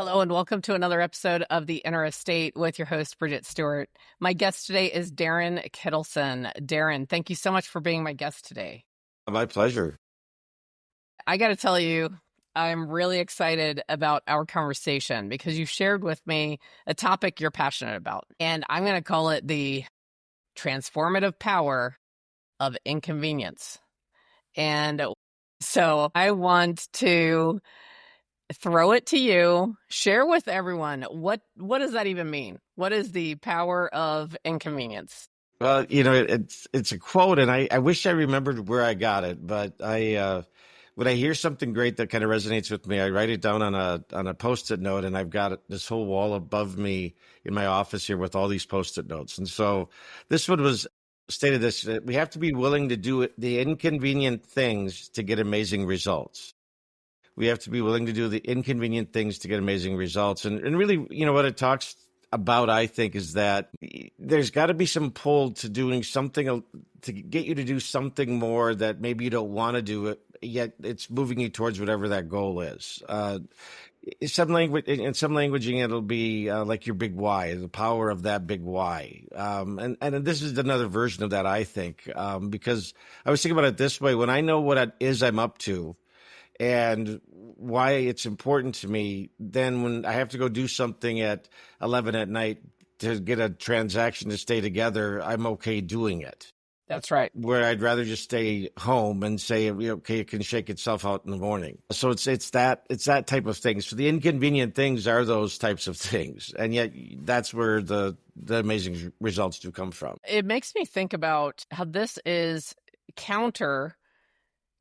Hello and welcome to another episode of The Inner Estate with your host, Bridget Stuart. My guest today is Darren Kittleson. Darren, thank you so much for being my guest today. My pleasure. I got to tell you, I'm really excited about our conversation because you shared with me a topic you're passionate about, and I'm going to call it the transformative power of inconvenience. And so I want to throw it to you. Share with everyone what does that even mean? What is the power of inconvenience? Well, it's a quote, and I wish I remembered where I got it, but when I hear something great that kind of resonates with me, I write it down on a Post-it note, and I've got this whole wall above me in my office here with all these Post-it notes. And so this one was stated this: that we have to be willing to do the inconvenient things to get amazing results. We have to be willing to do the inconvenient things to get amazing results. And really, what it talks about, I think, is that there's got to be some pull to doing something to get you to do something more that maybe you don't want to do it, yet it's moving you towards whatever that goal is. In some languaging, it'll be like your big why, the power of that big why. And this is another version of that, I think, because I was thinking about it this way. When I know what it is I'm up to, and why it's important to me, then when I have to go do something at 11 at night to get a transaction to stay together, I'm okay doing it. That's right. Where I'd rather just stay home and say, okay, it can shake itself out in the morning. So it's that type of thing. So the inconvenient things are those types of things. And yet that's where the amazing results do come from. It makes me think about how this is counter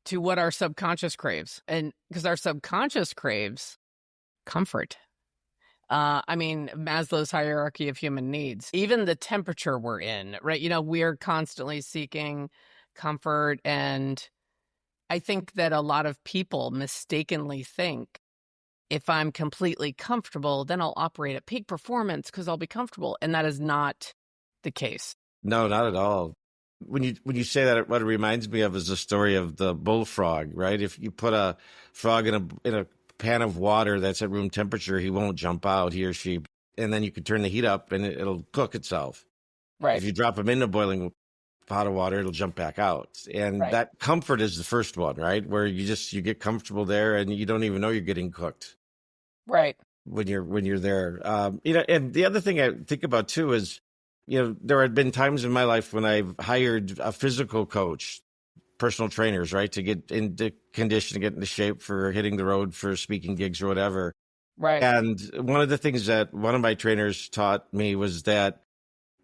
to what our subconscious craves. And because our subconscious craves comfort. Maslow's hierarchy of human needs, even the temperature we're in, right? We're constantly seeking comfort. And I think that a lot of people mistakenly think if I'm completely comfortable, then I'll operate at peak performance because I'll be comfortable. And that is not the case. No, not at all. When you say that, what it reminds me of is the story of the bullfrog, right? If you put a frog in a pan of water that's at room temperature, he won't jump out, he or she. And then you can turn the heat up and it'll cook itself. Right. If you drop him in a boiling pot of water, it'll jump back out. And Right. That comfort is the first one, right? Where you get comfortable there and you don't even know you're getting cooked. Right. When you're there. And the other thing I think about too is, there had been times in my life when I've hired a physical coach, personal trainers, right, to get into condition, to get into shape for hitting the road for speaking gigs or whatever. Right. And one of the things that one of my trainers taught me was that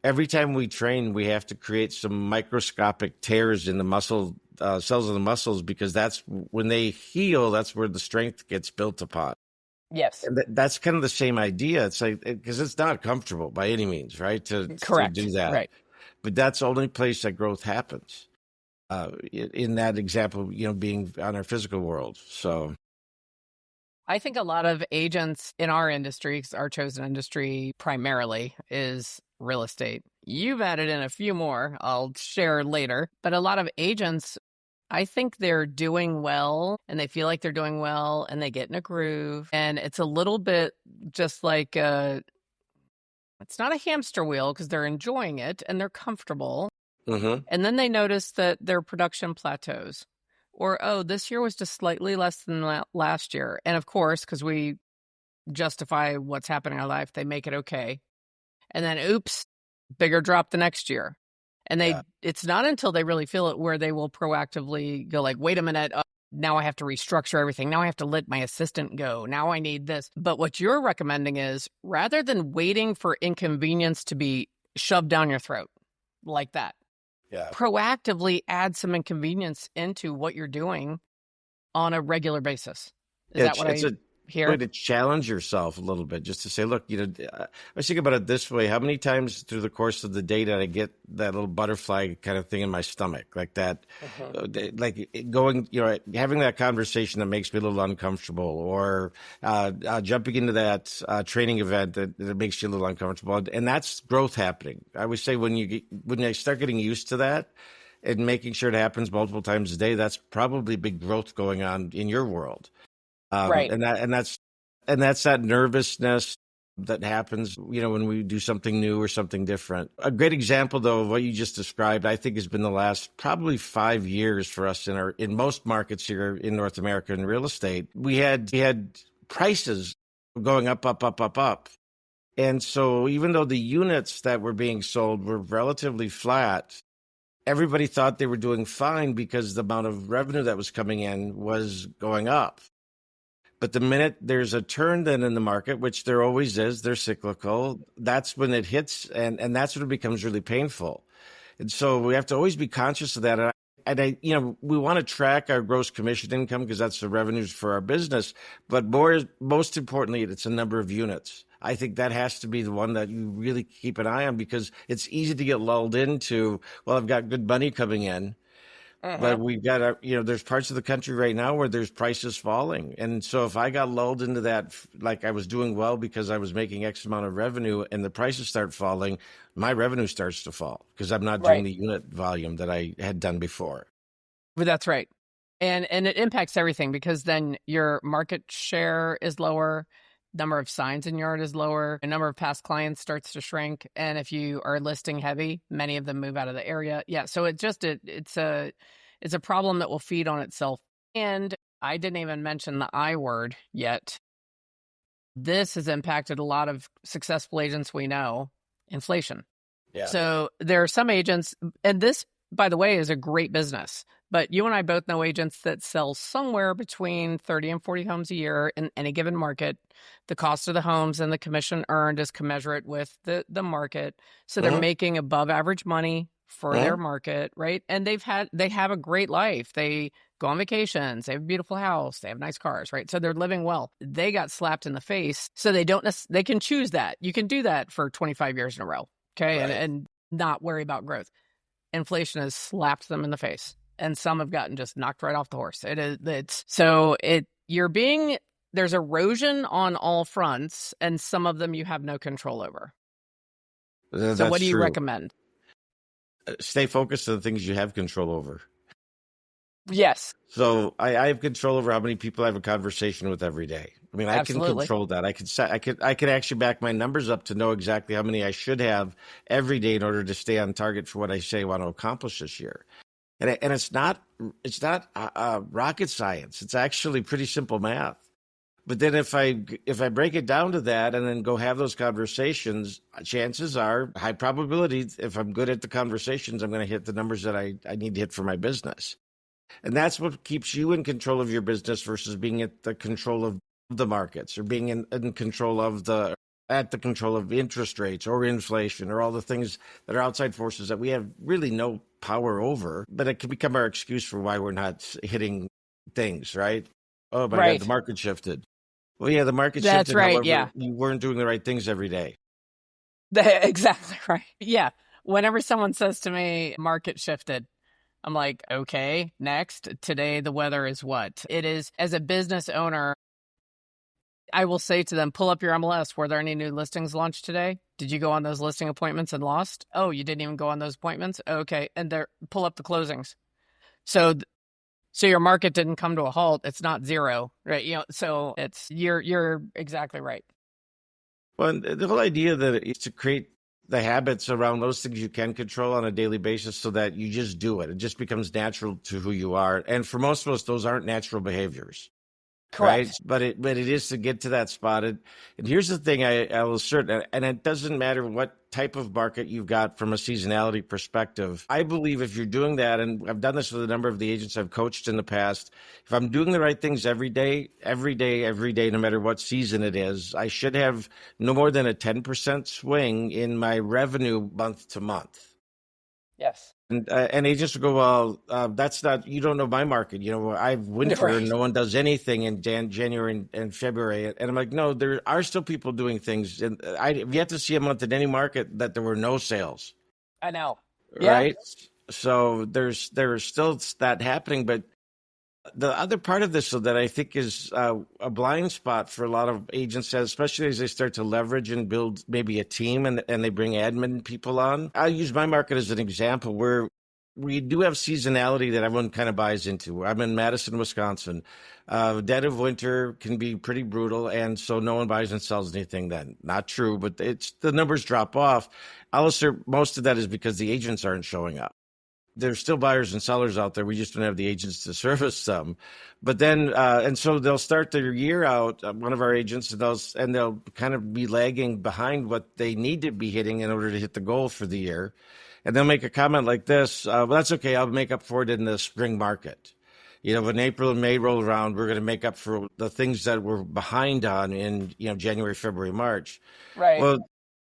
every time we train, we have to create some microscopic tears in the muscle cells of the muscles, because that's when they heal, that's where the strength gets built upon. Yes. And that's kind of the same idea. It's like, because it's not comfortable by any means, right? Correct. To do that. Right. But that's the only place that growth happens. In that example, being on our physical world. So I think a lot of agents in our industry, our chosen industry primarily, is real estate. You've added in a few more I'll share later, but a lot of agents, I think they're doing well and they feel like they're doing well and they get in a groove. And it's a little bit just like it's not a hamster wheel because they're enjoying it and they're comfortable. Mm-hmm. And then they notice that their production plateaus. Or, this year was just slightly less than last year. And of course, because we justify what's happening in our life, they make it okay. And then, oops, bigger drop the next year. And it's not until they really feel it where they will proactively go like, wait a minute, now I have to restructure everything. Now I have to let my assistant go. Now I need this. But what you're recommending is rather than waiting for inconvenience to be shoved down your throat like that, proactively add some inconvenience into what you're doing on a regular basis. Is that what I hear? Way to challenge yourself a little bit, just to say, look, I was thinking about it this way. How many times through the course of the day did I get that little butterfly kind of thing in my stomach, like that, like going, having that conversation that makes me a little uncomfortable, or jumping into that training event that makes you a little uncomfortable. And that's growth happening. I would say when I start getting used to that and making sure it happens multiple times a day, that's probably big growth going on in your world. Right. And that's And that's that nervousness that happens, when we do something new or something different. A great example, though, of what you just described, I think has been the last probably 5 years for us in most markets here in North America in real estate. We had prices going up, up, up, up, up. And so even though the units that were being sold were relatively flat, everybody thought they were doing fine because the amount of revenue that was coming in was going up. But the minute there's a turn then in the market, which there always is, they're cyclical, that's when it hits, and that's when it becomes really painful. And so we have to always be conscious of that. We want to track our gross commission income because that's the revenues for our business. But most importantly, it's a number of units. I think that has to be the one that you really keep an eye on, because it's easy to get lulled into, well, I've got good money coming in. But we've got there's parts of the country right now where there's prices falling. And so if I got lulled into that, like I was doing well because I was making X amount of revenue and the prices start falling, my revenue starts to fall because I'm not doing the unit volume that I had done before. But that's right. And it impacts everything, because then your market share is lower, number of signs in your yard is lower, a number of past clients starts to shrink. And if you are listing heavy, many of them move out of the area. Yeah. So it's a problem that will feed on itself. And I didn't even mention the I word yet. This has impacted a lot of successful agents we know, inflation. Yeah. So there are some agents, and this, by the way, is a great business. But you and I both know agents that sell somewhere between 30 and 40 homes a year in any given market. The cost of the homes and the commission earned is commensurate with the market. So they're making above average money for their market, right? And they have a great life. They go on vacations. They have a beautiful house. They have nice cars, right? So they're living well. They got slapped in the face. So they can choose that. You can do that for 25 years in a row, okay? Right. And not worry about growth. Inflation has slapped them in the face. And some have gotten just knocked right off the horse. There's erosion on all fronts, and some of them you have no control over. That's so what do you true. recommend? Stay focused on the things you have control over. Yes. So I have control over how many people I have a conversation with every day. I mean, I can control that. I could actually back my numbers up to know exactly how many I should have every day in order to stay on target for what I say I want to accomplish this year. And it's not rocket science. It's actually pretty simple math. But then if I break it down to that and then go have those conversations, chances are high probability, if I'm good at the conversations, I'm going to hit the numbers that I need to hit for my business. And that's what keeps you in control of your business versus being at the control of the markets, or being in control of the control of interest rates or inflation or all the things that are outside forces that we have really no power over. But it can become our excuse for why we're not hitting things, right? Oh my God, the market shifted. Well, yeah, the market That's shifted. Right, however, yeah. You weren't doing the right things every day. Exactly right. Yeah. Whenever someone says to me, market shifted, I'm like, okay, next. Today, the weather is what? It is. As a business owner, I will say to them, pull up your MLS. Were there any new listings launched today? Did you go on those listing appointments and lost? Oh, you didn't even go on those appointments? Okay. And pull up the closings. So your market didn't come to a halt. It's not zero, right? So you're exactly right. Well, the whole idea that is to create the habits around those things you can control on a daily basis so that you just do it. It just becomes natural to who you are. And for most of us, those aren't natural behaviors. Correct. Right? But it is to get to that spot. And here's the thing I will assert, and it doesn't matter what type of market you've got from a seasonality perspective. I believe if you're doing that, and I've done this with a number of the agents I've coached in the past, if I'm doing the right things every day, no matter what season it is, I should have no more than a 10% swing in my revenue month to month. Yes. And agents will go, well, that's not, you don't know my market. I've winter and no one does anything in January and February. And I'm like, no, there are still people doing things. And I've yet to see a month in any market that there were no sales. I know. Right. Yeah. So there's still that happening. But the other part of this that I think is a blind spot for a lot of agents, especially as they start to leverage and build maybe a team and they bring admin people on. I'll use my market as an example where we do have seasonality that everyone kind of buys into. I'm in Madison, Wisconsin. Dead of winter can be pretty brutal, and so no one buys and sells anything then. Not true, but it's the numbers drop off. Alistair, most of that is because the agents aren't showing up. There's still buyers and sellers out there. We just don't have the agents to service them. But then, and so they'll start their year out, one of our agents, and they'll kind of be lagging behind what they need to be hitting in order to hit the goal for the year. And they'll make a comment like this, well, that's okay. I'll make up for it in the spring market. When April and May roll around, we're going to make up for the things that we're behind on in, January, February, March. Right. Well,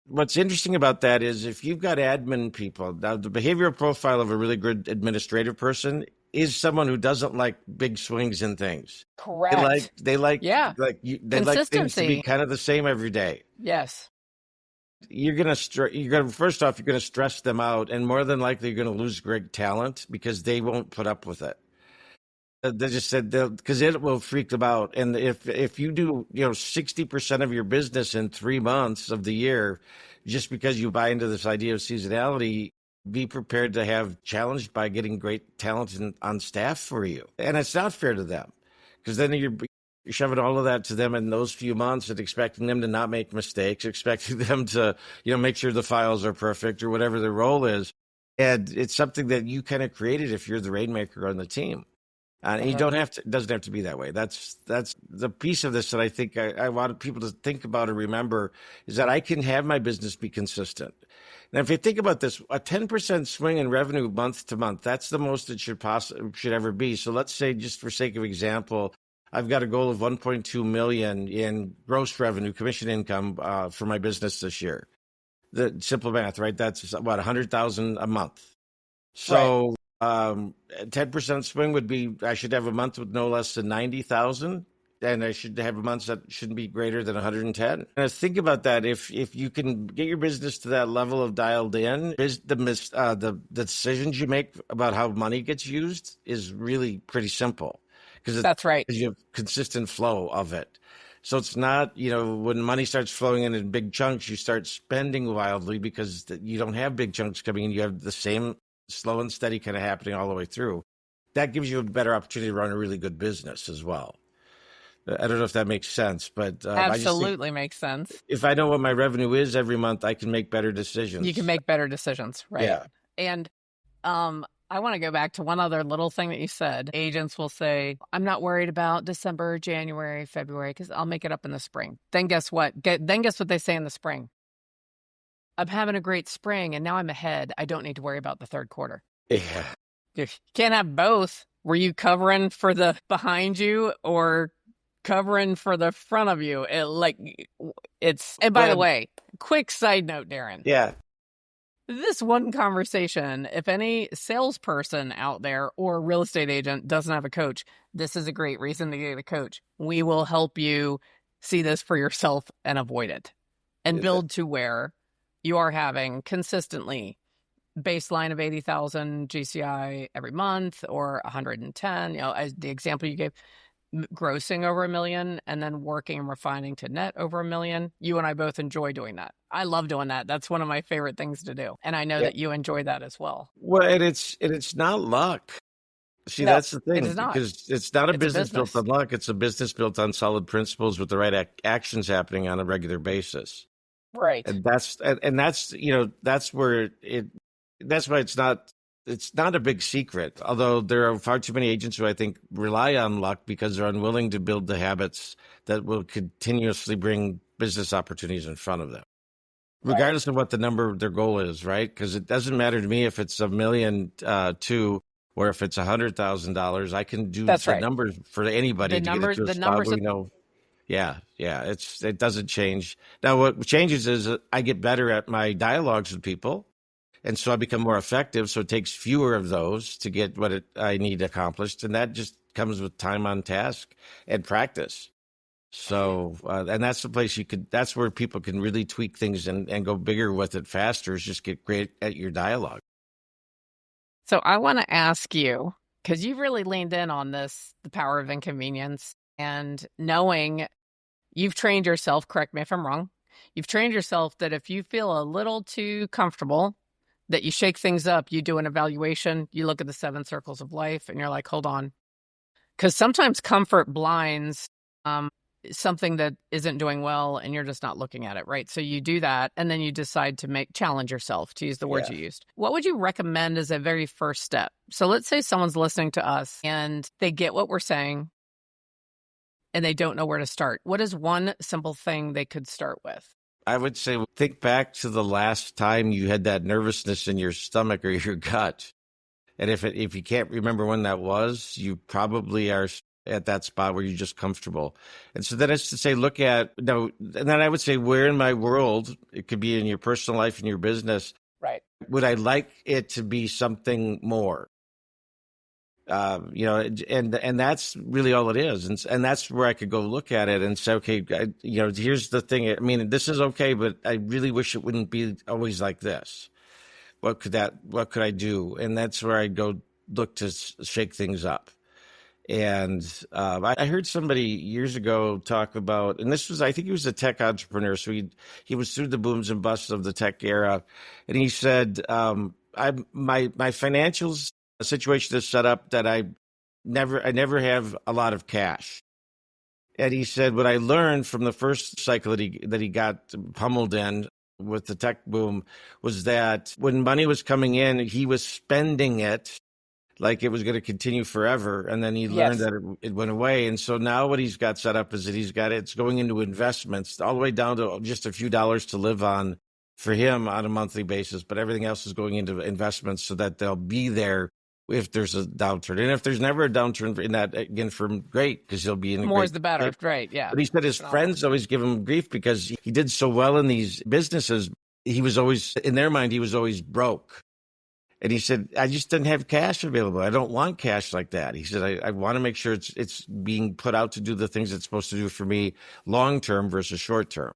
what's interesting about that is if you've got admin people, now the behavioral profile of a really good administrative person is someone who doesn't like big swings in things. Correct. They like things to be kind of the same every day. Yes. You're gonna first off, you're gonna stress them out, and more than likely you're gonna lose great talent because they won't put up with it. They just said because it will freak them out. And if you do 60% of your business in 3 months of the year, just because you buy into this idea of seasonality, be prepared to have challenged by getting great talent on staff for you. And it's not fair to them because then you're shoving all of that to them in those few months and expecting them to not make mistakes, expecting them to make sure the files are perfect or whatever their role is. And it's something that you kind of created if you're the rainmaker on the team. And you don't have to, it doesn't have to be that way. That's the piece of this that I think I want people to think about or remember is that I can have my business be consistent. Now, if you think about this, a 10% swing in revenue month to month, that's the most it should ever be. So let's say, just for sake of example, I've got a goal of 1.2 million in gross revenue, commission income for my business this year. The simple math, right? That's about 100,000 a month. So. Right. 10% swing would be, I should have a month with no less than 90,000, and I should have a month that shouldn't be greater than 110. And think about that. If you can get your business to that level of dialed in, the decisions you make about how money gets used is really pretty simple. That's right. Because you have consistent flow of it. So it's not, when money starts flowing in big chunks, you start spending wildly because you don't have big chunks coming in. You have the same slow and steady kind of happening all the way through. That gives you a better opportunity to run a really good business as well. I don't know if that makes sense, but absolutely makes sense. If I know what my revenue is every month, I can make better decisions. You can make better decisions, right? Yeah. And I want to go back to one other little thing that you said. Agents will say, I'm not worried about December, January, February, because I'll make it up in the spring. Then guess what? Then guess what they say in the spring? I'm having a great spring, and now I'm ahead. I don't need to worry about the third quarter. Yeah. You can't have both. Were you covering for the behind you or covering for the front of you? And by the way, quick side note, Darren. Yeah. This one conversation, if any salesperson out there or real estate agent doesn't have a coach, this is a great reason to get a coach. We will help you see this for yourself and avoid it and build to where you are having consistently baseline of 80,000 GCI every month or 110, as the example you gave, grossing over $1 million and then working and refining to net over $1 million. You and I both enjoy doing that. I love doing that. That's one of my favorite things to do. And I know that you enjoy that as well. Well, and it's not luck. See, that's the thing. Because it's not a business built on luck. It's a business built on solid principles with the right actions happening on a regular basis. Right. And that's where that's why it's not a big secret, although there are far too many agents who I think rely on luck because they're unwilling to build the habits that will continuously bring business opportunities in front of them, regardless of what the number their goal is, right? Because it doesn't matter to me if it's $1 million or if it's $100,000. I can do the numbers for anybody to get it to a spot where we know. Yeah. It doesn't change. Now, what changes is I get better at my dialogues with people, and so I become more effective. So it takes fewer of those to get what I need accomplished, and that just comes with time on task and practice. So, and that's the place that's where people can really tweak things and go bigger with it faster, is just get great at your dialogue. So I want to ask you, because you've really leaned in on this, the power of inconvenience, and knowing you've trained yourself, correct me if I'm wrong, you've trained yourself that if you feel a little too comfortable that you shake things up, you do an evaluation, you look at the 7 circles of life, and you're like, hold on. Because sometimes comfort blinds something that isn't doing well, and you're just not looking at it, right? So you do that, and then you decide to challenge yourself, to use the words you used. What would you recommend as a very first step? So let's say someone's listening to us, and they get what we're saying, and they don't know where to start. What is one simple thing they could start with? I would say think back to the last time you had that nervousness in your stomach or your gut. And if you can't remember when that was, you probably are at that spot where you're just comfortable. And so then it's to say, look at, no, and then I would say, where in my world, it could be in your personal life, in your business, right? Would I like it to be something more? And that's really all it is. And that's where I could go look at it and say, okay, here's the thing. I mean, this is okay, but I really wish it wouldn't be always like this. What could I do? And that's where I go look to shake things up. And I heard somebody years ago talk about, and I think he was a tech entrepreneur. So he was through the booms and busts of the tech era. And he said, my financials situation is set up that I never have a lot of cash. And he said, what I learned from the first cycle that he got pummeled in with the tech boom was that when money was coming in, he was spending it like it was going to continue forever. And then he learned that it went away. And so now what he's got set up is that it's going into investments all the way down to just a few dollars to live on for him on a monthly basis. But everything else is going into investments so that they'll be there if there's a downturn. And if there's never a downturn in that, again, for him, great, because he'll be in more is the better, right? Yeah. But he said his friends always give him grief because he did so well in these businesses. He was always, in their mind, he was always broke. And he said, I just didn't have cash available. I don't want cash like that. He said, I want to make sure it's being put out to do the things it's supposed to do for me long term versus short term.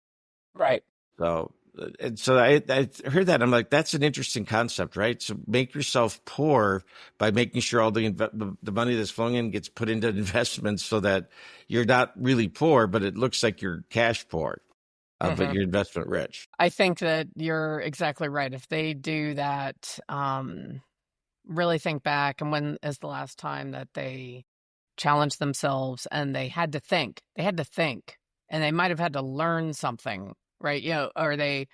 Right. So I heard that. I'm like, that's an interesting concept, right? So make yourself poor by making sure all the money that's flowing in gets put into investments so that you're not really poor, but it looks like you're cash poor. But you're investment rich. I think that you're exactly right. If they do that, really think back, and when is the last time that they challenged themselves and they had to think, and they might have had to learn something, right? Or they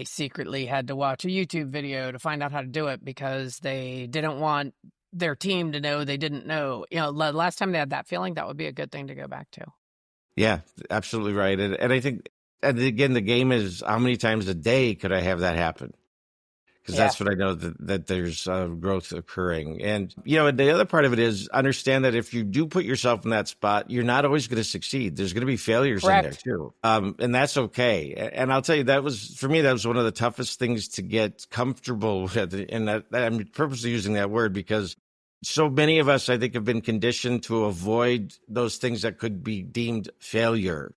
secretly had to watch a YouTube video to find out how to do it because they didn't want their team to know they didn't know. The last time they had that feeling, that would be a good thing to go back to. Yeah, absolutely right. And I think, and again, the game is how many times a day could I have that happen? Because that's what I know that there's growth occurring. And, the other part of it is understand that if you do put yourself in that spot, you're not always going to succeed. There's going to be failures in there too. And that's okay. And I'll tell you, for me, that was one of the toughest things to get comfortable with. And that I'm purposely using that word because so many of us, I think, have been conditioned to avoid those things that could be deemed failure.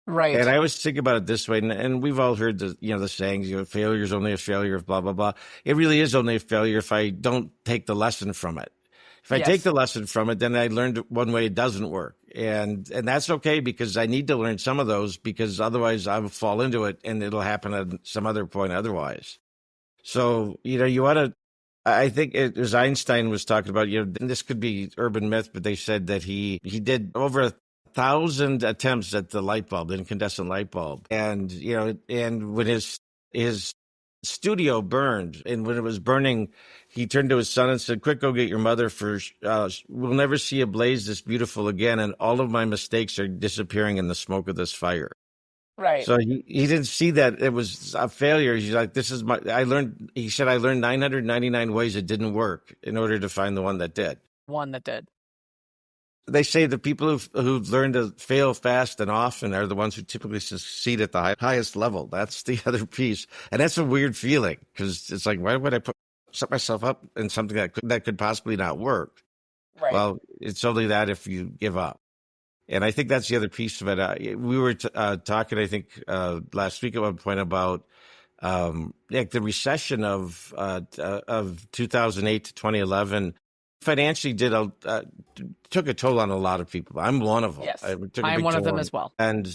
Right. And I always think about it this way, and we've all heard the sayings, failure is only a failure if blah, blah, blah. It really is only a failure if I don't take the lesson from it. If I take the lesson from it, then I learned one way it doesn't work. And that's okay because I need to learn some of those because otherwise I will fall into it and it'll happen at some other point otherwise. So, you want to, I think as Einstein was talking about, and this could be urban myth, but they said that he did over 1,000 attempts at the light bulb, the incandescent light bulb. And, and when his studio burned and when it was burning, he turned to his son and said, quick, go get your mother we'll never see a blaze this beautiful again. And all of my mistakes are disappearing in the smoke of this fire. Right. So he didn't see that it was a failure. He's like, I learned 999 ways it didn't work in order to find the one that did. One that did. They say the people who've learned to fail fast and often are the ones who typically succeed at the highest level. That's the other piece. And that's a weird feeling because it's like, why would I set myself up in something that could possibly not work? Right. Well, it's only that if you give up. And I think that's the other piece of it. We were talking, I think, last week at one point about the recession of 2008 to 2011 financially took a toll on a lot of people. I'm one of them. Yes, I'm one of them as well. And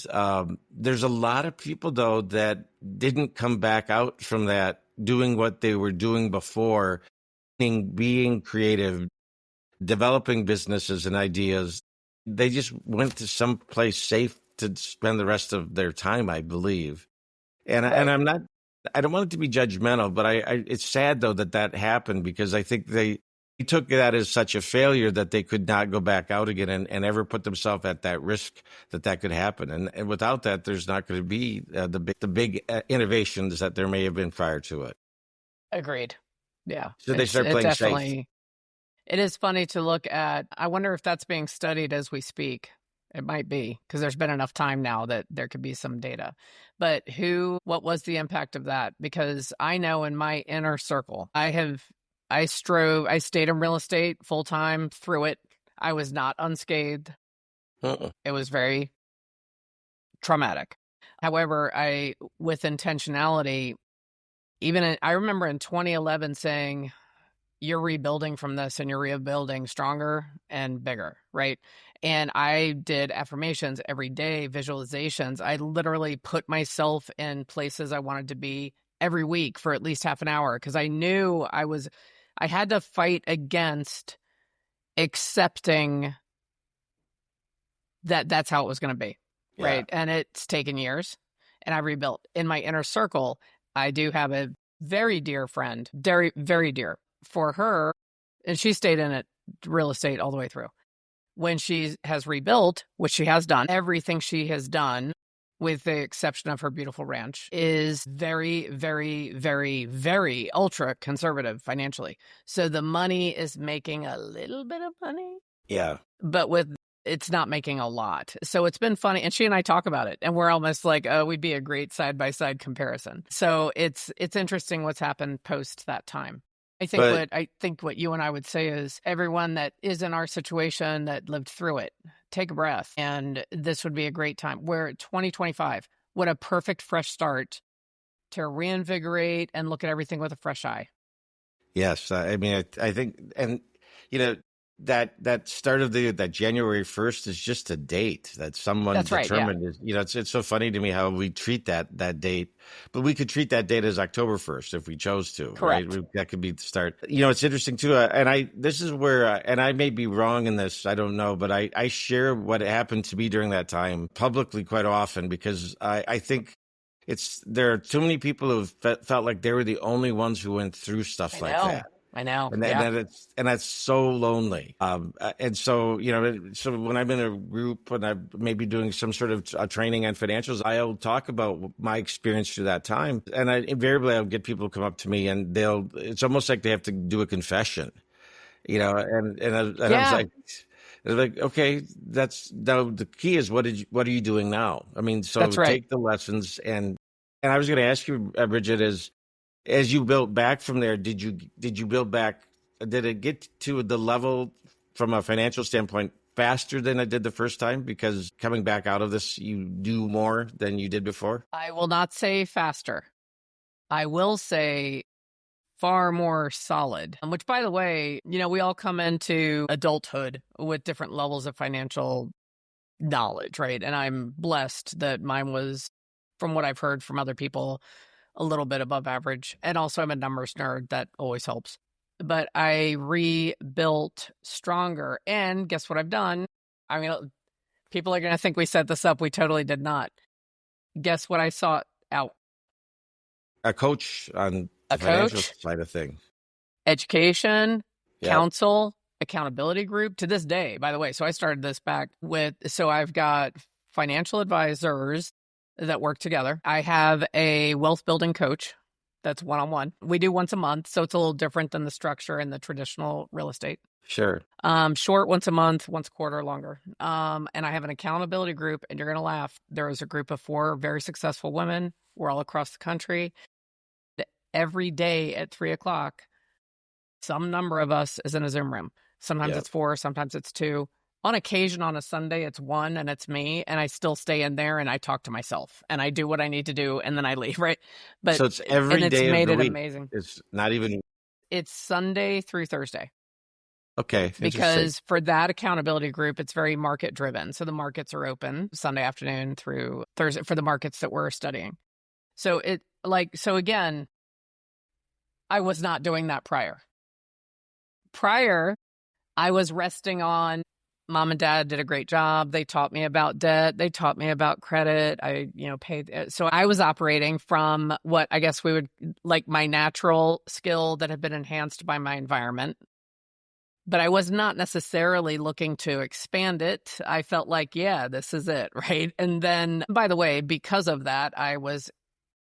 there's a lot of people, though, that didn't come back out from that doing what they were doing before, being creative, developing businesses and ideas. They just went to some place safe to spend the rest of their time, I believe. And Right. I'm not, I don't want it to be judgmental, but it's sad though that happened, because I think they took that as such a failure that they could not go back out again and ever put themselves at that risk that could happen. And without that, there's not going to be the big innovations that there may have been prior to it. Agreed. Yeah. So they start It playing safe. definitely, it is funny to look at. I wonder if that's being studied as we speak. It might be, because there's been enough time now that there could be some data. But what was the impact of that? Because I know in my inner circle, I stayed in real estate full time through it. I was not unscathed. It was very traumatic. However, with intentionality, I remember in 2011 saying, you're rebuilding from this and you're rebuilding stronger and bigger, right? And I did affirmations every day, visualizations. I literally put myself in places I wanted to be every week for at least half an hour, because I knew I had to fight against accepting that that's how it was going to be, right? Yeah. And it's taken years, and I rebuilt. In my inner circle, I do have a very dear friend, very, very dear. For her, and she stayed in it, real estate all the way through. When she has rebuilt, which she has done, everything she has done, with the exception of her beautiful ranch, is very, very, very, very ultra conservative financially. So the money is making a little bit of money. Yeah. But it's not making a lot. So it's been funny. And she and I talk about it, and we're almost like, oh, we'd be a great side-by-side comparison. So it's interesting what's happened post that time. I think what you and I would say is, everyone that is in our situation that lived through it, take a breath. And this would be a great time. We're 2025. What a perfect fresh start to reinvigorate and look at everything with a fresh eye. Yes. I mean, I think, and you know, that start of that January 1st is just a date that someone That's right. Yeah. determined. It's so funny to me how we treat that date, but we could treat that date as October 1st if we chose to, right? Correct. That could be the start. It's interesting too. This is where, and I may be wrong in this, I don't know, but I share what happened to me during that time publicly quite often, because I think there are too many people who felt like they were the only ones who went through stuff like that. I know. And that's so lonely. And so, so when I'm in a group and I may be doing some sort of training on financials, I'll talk about my experience through that time. And invariably I'll get people to come up to me, and it's almost like they have to do a confession, and I was like, okay, now the key is, what are you doing now? I mean, so That's right. Take the lessons. And I was going to ask you, Bridget, as you built back from there, did you build back? Did it get to the level from a financial standpoint faster than it did the first time? Because coming back out of this, you do more than you did before? I will not say faster. I will say far more solid, which, by the way, we all come into adulthood with different levels of financial knowledge, right? And I'm blessed that mine was, from what I've heard from other people, a little bit above average. And also, I'm a numbers nerd. That always helps. But I rebuilt stronger. And guess what I've done? I mean, people are going to think we set this up. We totally did not. Guess what I sought out? A coach on the financial side of things. Education, counsel, accountability group, to this day, by the way. So I started this so I've got financial advisors that work together. I have a wealth building coach that's one-on-one. We do once a month, so it's a little different than the structure in the traditional real estate. Sure. Short once a month, once a quarter, longer. And I have an accountability group, and you're going to laugh. There is a group of 4 very successful women. We're all across the country. Every day at 3:00, some number of us is in a Zoom room. Sometimes it's 4, sometimes it's 2. On occasion, on a Sunday, it's 1, and it's me, and I still stay in there, and I talk to myself, and I do what I need to do, and then I leave, right? But so it's every day made of the it week. Amazing. It's not even. It's Sunday through Thursday. Okay. Because for that accountability group, it's very market driven. So the markets are open Sunday afternoon through Thursday for the markets that we're studying. So again, I was not doing that prior. Prior, I was resting on mom and dad did a great job. They taught me about debt. They taught me about credit. I, paid. So I was operating from what I guess we would like my natural skill that had been enhanced by my environment. But I was not necessarily looking to expand it. I felt like, yeah, this is it, right? And then, by the way, because of that, I was,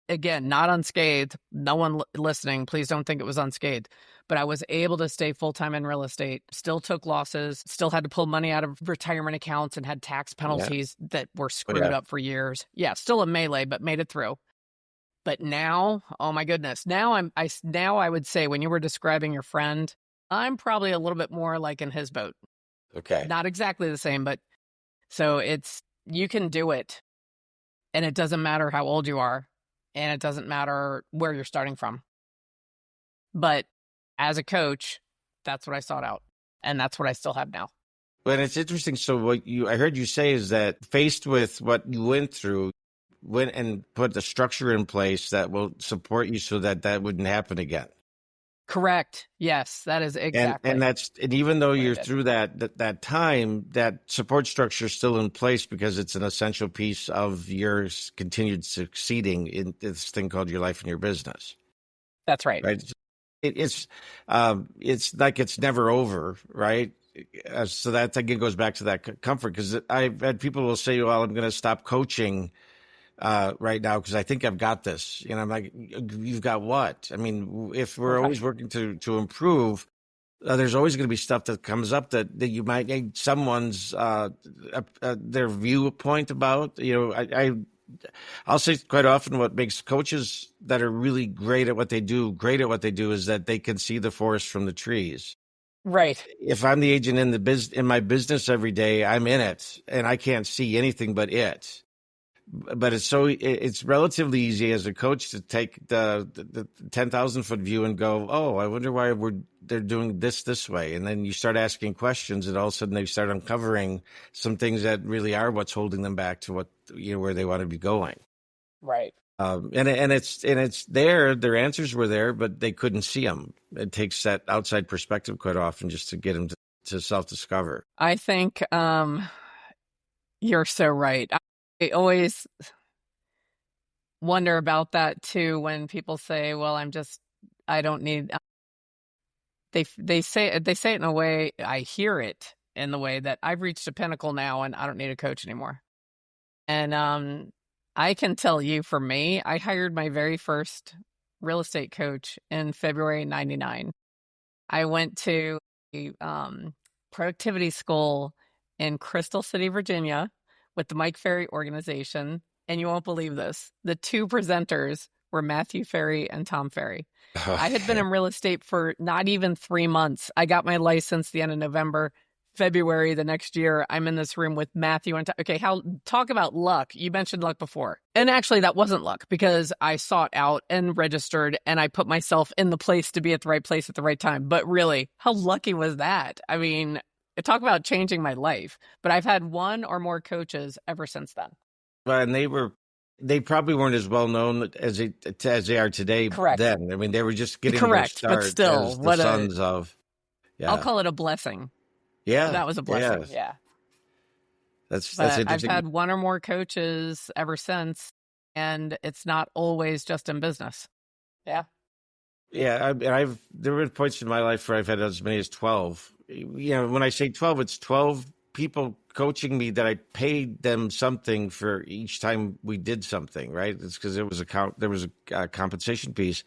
again, not unscathed. No one listening, please don't think it was unscathed. But I was able to stay full-time in real estate, still took losses, still had to pull money out of retirement accounts and had tax penalties that were screwed up for years. Yeah, still a melee, but made it through. But now, oh my goodness, now I would say when you were describing your friend, I'm probably a little bit more like in his boat. Okay. Not exactly the same, but so you can do it. And it doesn't matter how old you are. And it doesn't matter where you're starting from. But as a coach, that's what I sought out. And that's what I still have now. Well, it's interesting. So I heard you say is that faced with what you went through, went and put the structure in place that will support you so that wouldn't happen again. Correct. Yes, that is exactly. And even though you're through that time, that support structure is still in place because it's an essential piece of your continued succeeding in this thing called your life and your business. That's right. Right. It's like it's never over, right? So that again goes back to that comfort, because I've had people will say, "Well, I'm going to stop coaching right now because I think I've got this." I'm like, "You've got what?" I mean, if we're always working to improve, there's always going to be stuff that comes up that you might need someone's their viewpoint about. I'll say quite often what makes coaches that are really great at what they do is that they can see the forest from the trees. Right. If I'm the agent in my business every day, I'm in it and I can't see anything but it. But it's relatively easy as a coach to take the 10,000-foot view and go, oh, I wonder why they're doing this way. And then you start asking questions, and all of a sudden they start uncovering some things that really are what's holding them back to where they want to be going. Right. And it's there. Their answers were there, but they couldn't see them. It takes that outside perspective quite often just to get them to self-discover. I think you're so right. I always wonder about that too when people say, well, I don't need, they say it in a way, I hear it in the way that I've reached a pinnacle now and I don't need a coach anymore. And I can tell you, for me, I hired my very first real estate coach in February 99. I went to a productivity school in Crystal City, Virginia, with the Mike Ferry organization. And you won't believe this. The two presenters were Matthew Ferry and Tom Ferry. I had been in real estate for not even 3 months. I got my license the end of November. February the next year, I'm in this room with Matthew and talk about luck. You mentioned luck before. And actually that wasn't luck, because I sought out and registered and I put myself in the place to be at the right place at the right time. But really, how lucky was that? I mean, talk about changing my life. But I've had one or more coaches ever since then. Well, and they probably weren't as well known as they are today. Correct. Then. I mean, they were just getting Correct, their start but still, as the sons of. Yeah. I'll call it a blessing. Yeah, that was a blessing. Yeah, that's interesting. I've had one or more coaches ever since, and it's not always just in business. Yeah. There were points in my life where I've had as many as 12. When I say 12, it's 12 people coaching me that I paid them something for each time we did something. Right? It's because there was a compensation piece.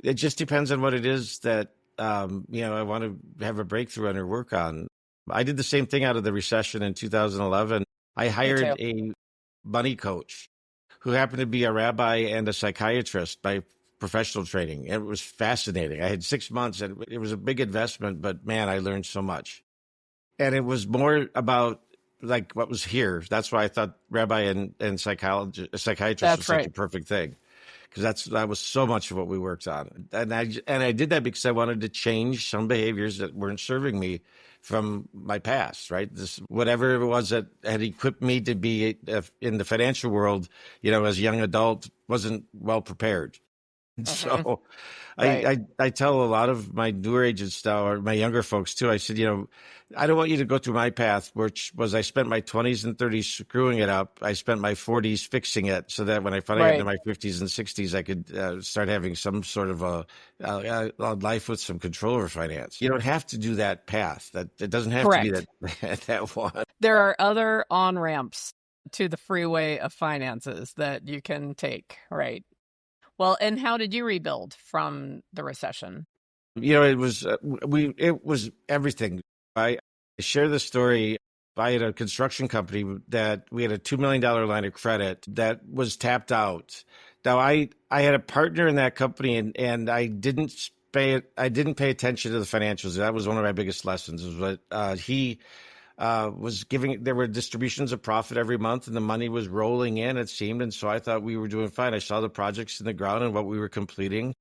It just depends on what it is that. I want to have a breakthrough on or work on. I did the same thing out of the recession in 2011. I hired a money coach who happened to be a rabbi and a psychiatrist by professional training. It was fascinating. I had 6 months, and it was a big investment, but man, I learned so much. And it was more about like what was here. That's why I thought rabbi and psychiatrist was such a perfect thing. Because that was so much of what we worked on, and I did that because I wanted to change some behaviors that weren't serving me from my past. Right, whatever it was that had equipped me to be in the financial world, as a young adult, wasn't well prepared. Hmm. So Right. I tell a lot of my newer agents now, or my younger folks too. I said, I don't want you to go through my path, which was I spent my 20s and 30s screwing it up. I spent my 40s fixing it, so that when I finally got into Right. my 50s and 60s, I could start having some sort of a life with some control over finance. You don't have to do that path. That it doesn't have to be Correct. that that one. There are other on ramps to the freeway of finances that you can take. Right. Well, and how did you rebuild from the recession? It was everything. I share the story. I had a construction company that we had a $2 million line of credit that was tapped out. Now I had a partner in that company, and I didn't pay attention to the financials. That was one of my biggest lessons. Was what he was giving. There were distributions of profit every month, and the money was rolling in. It seemed, and so I thought we were doing fine. I saw the projects in the ground and what we were completing.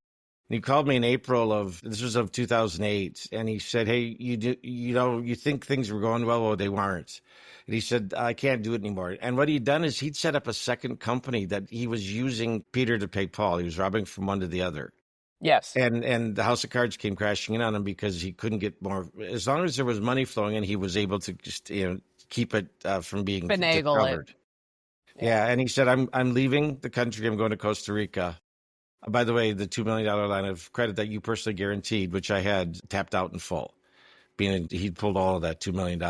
And he called me in April of 2008, and he said, "Hey, you think things were going well? Well, they weren't." And he said, "I can't do it anymore." And what he'd done is he'd set up a second company that he was using Peter to pay Paul. He was robbing from one to the other. Yes. And the house of cards came crashing in on him because he couldn't get more. As long as there was money flowing in, he was able to just keep it from being Finagle it. discovered. Yeah, and he said, "I'm leaving the country. I'm going to Costa Rica." By the way, the $2 million line of credit that you personally guaranteed, which I had tapped out in full, being he'd pulled all of that $2 million.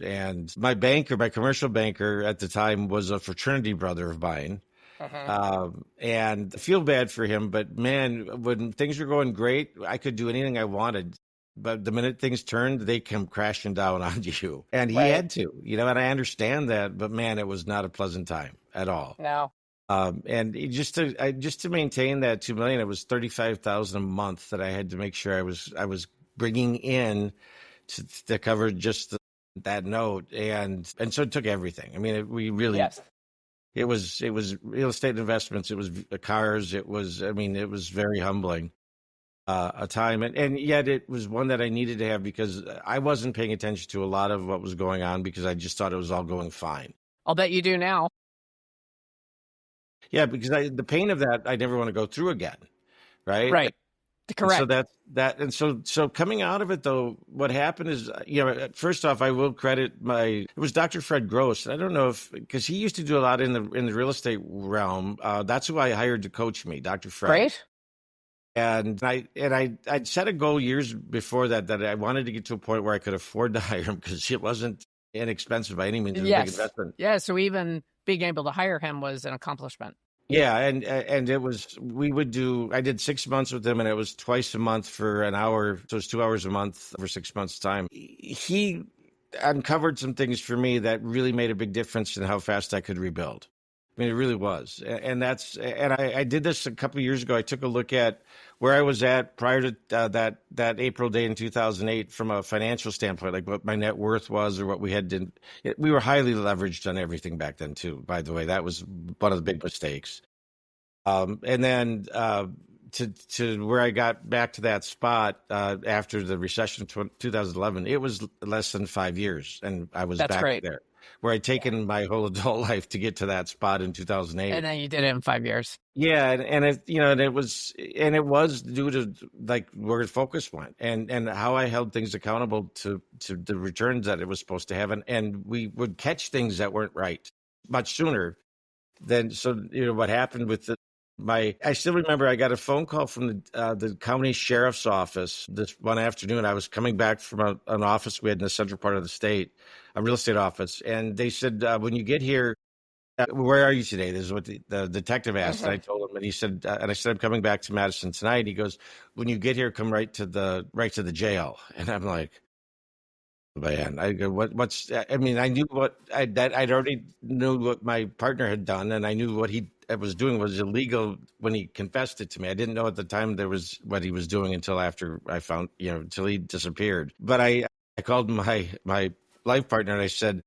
And my commercial banker at the time was a fraternity brother of mine. Hmm. And I feel bad for him, but man, when things were going great, I could do anything I wanted. But the minute things turned, they come crashing down on you. And he Right. had to, and I understand that, but man, it was not a pleasant time at all. No. And just to maintain that 2 million, it was 35,000 a month that I had to make sure I was bringing in to cover just that note, and so it took everything. I mean, Yes. it was real estate investments, it was cars, it was very humbling a time, and yet it was one that I needed to have because I wasn't paying attention to a lot of what was going on because I just thought it was all going fine. I'll bet you do now. Yeah, because the pain of that I never want to go through again, right? Right. And so Correct. so coming out of it though, what happened is, first off, I will credit it was Dr. Fred Gross. I don't know if because he used to do a lot in the real estate realm. That's who I hired to coach me, Dr. Fred. Great. And I'd set a goal years before that I wanted to get to a point where I could afford to hire him because it wasn't inexpensive by any means. It was a big Yes. investment. Yeah. So even being able to hire him was an accomplishment. Yeah, and it was I did 6 months with him, and it was twice a month for an hour, so it was 2 hours a month for 6 months time. He uncovered some things for me that really made a big difference in how fast I could rebuild. I mean, it really was, and I did this a couple of years ago. I took a look at where I was at prior to that April day in 2008 from a financial standpoint, like what my net worth was or what we had done. We were highly leveraged on everything back then too. By the way, that was one of the big mistakes. And then to where I got back to that spot after the recession of 2011, it was less than 5 years, and I was That's back great. there where I'd taken my whole adult life to get to that spot in And 2008. then you did it in 5 years. Yeah, and it was due to like where the focus went and how I held things accountable to the returns that it was supposed to have, and we would catch things that weren't right much sooner than what happened with I still remember I got a phone call from the county sheriff's office this one afternoon. I was coming back from an office we had in the central part of the state, a real estate office, and they said, "When you get here, where are you today?" This is what the detective asked. And I Hmm. told him, and he said, and I said, "I'm coming back to Madison tonight." He goes, "When you get here, come right to the jail." And I'm like, man, I go, what's, I mean, I knew I'd already knew what my partner had done, and I knew what he was doing was illegal when he confessed it to me. I didn't know at the time there was what he was doing until after I found, until he disappeared. But I called my life partner and I said,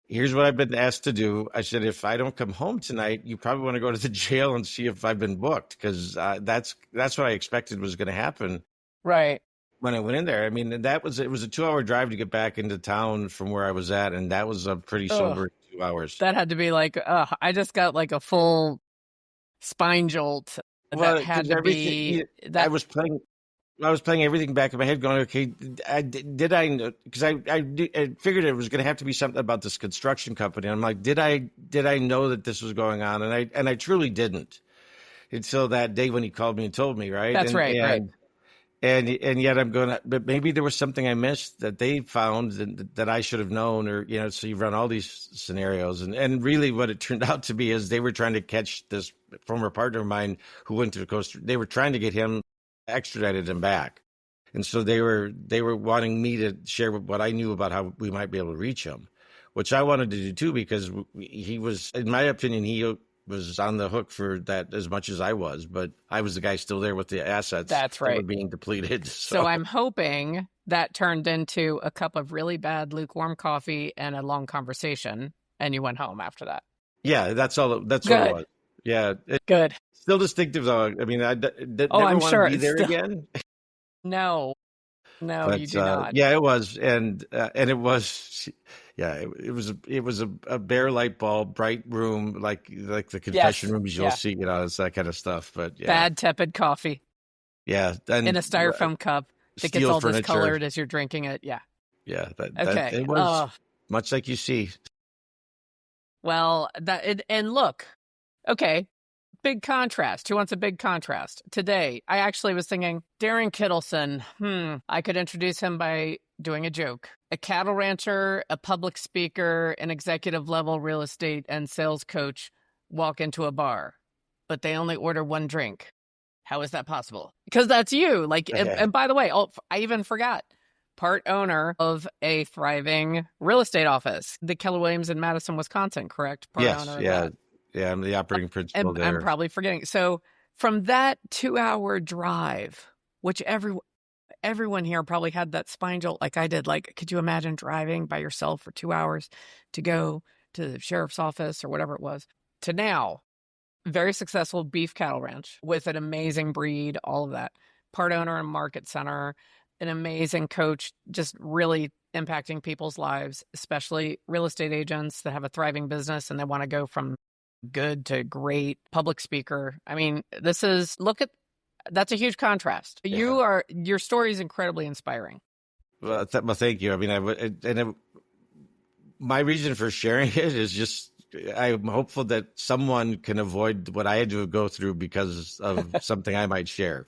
"Here's what I've been asked to do." I said, "If I don't come home tonight, you probably want to go to the jail and see if I've been booked, because that's what I expected was going to happen." Right. When I went in there, I mean, it was a 2 hour drive to get back into town from where I was at, and that was a pretty Oh, sober 2 hours. that had to be like, I just got like a full spine jolt. that Well, had because to everything be I that. was playing. I was playing everything back in my head, going, "Okay, did I?" Because I figured it was going to have to be something about this construction company. I'm like, did I know that this was going on? And I truly didn't until that day when he called me and told me, right? That's right. And yet I'm going, but maybe there was something I missed that they found that I should have known, or so you run all these scenarios, and really what it turned out to be is they were trying to catch this former partner of mine who went to the coast. They were trying to get him extradited and back, and so they were wanting me to share what I knew about how we might be able to reach him, which I wanted to do too, because he was, in my opinion, he was on the hook for that as much as I was, but I was the guy still there with the assets That's that were right. being depleted. So So I'm hoping that turned into a cup of really bad lukewarm coffee and a long conversation, and you went home after that. yeah, that's all. That's what it Good. was. Yeah, it's Good. still distinctive though. I mean, I Oh, never I'm want to sure be it's there still again. no, no, you But do not. yeah, it was, and it was, yeah, it was a bare light bulb, bright room, like the confession Yes. rooms you'll Yeah. see, it's that kind of stuff. But yeah, Bad tepid coffee yeah, in and a styrofoam cup that gets steel all furniture. discolored as you're drinking it. Yeah. Yeah, that Okay. it was much like you see. Well, and look, okay, big contrast. Who wants a big contrast? Today, I actually was thinking Darren Kittleson. I could introduce him by doing a joke. A cattle rancher, a public speaker, an executive level real estate and sales coach walk into a bar, but they only order one drink. How is that possible? Because that's you. Like, Yeah, and by the way, I even forgot. Part owner of a thriving real estate office, the Keller Williams in Madison, Wisconsin, correct? Part yes, owner of yeah, that. yeah. I'm the operating principal And I'm there. probably forgetting. So from that 2-hour drive, which everyone here probably had that spine jolt like I did. Like, could you imagine driving by yourself for 2 hours to go to the sheriff's office or whatever it was? To now, very successful beef cattle ranch with an amazing breed, all of that. Part owner and market center, an amazing coach, just really impacting people's lives, especially real estate agents that have a thriving business and they want to go from good to great public speaker. I mean, that's a huge contrast. Yeah. Your story is incredibly inspiring. Well, thank you. I mean, my reason for sharing it is just I'm hopeful that someone can avoid what I had to go through because of something I might share.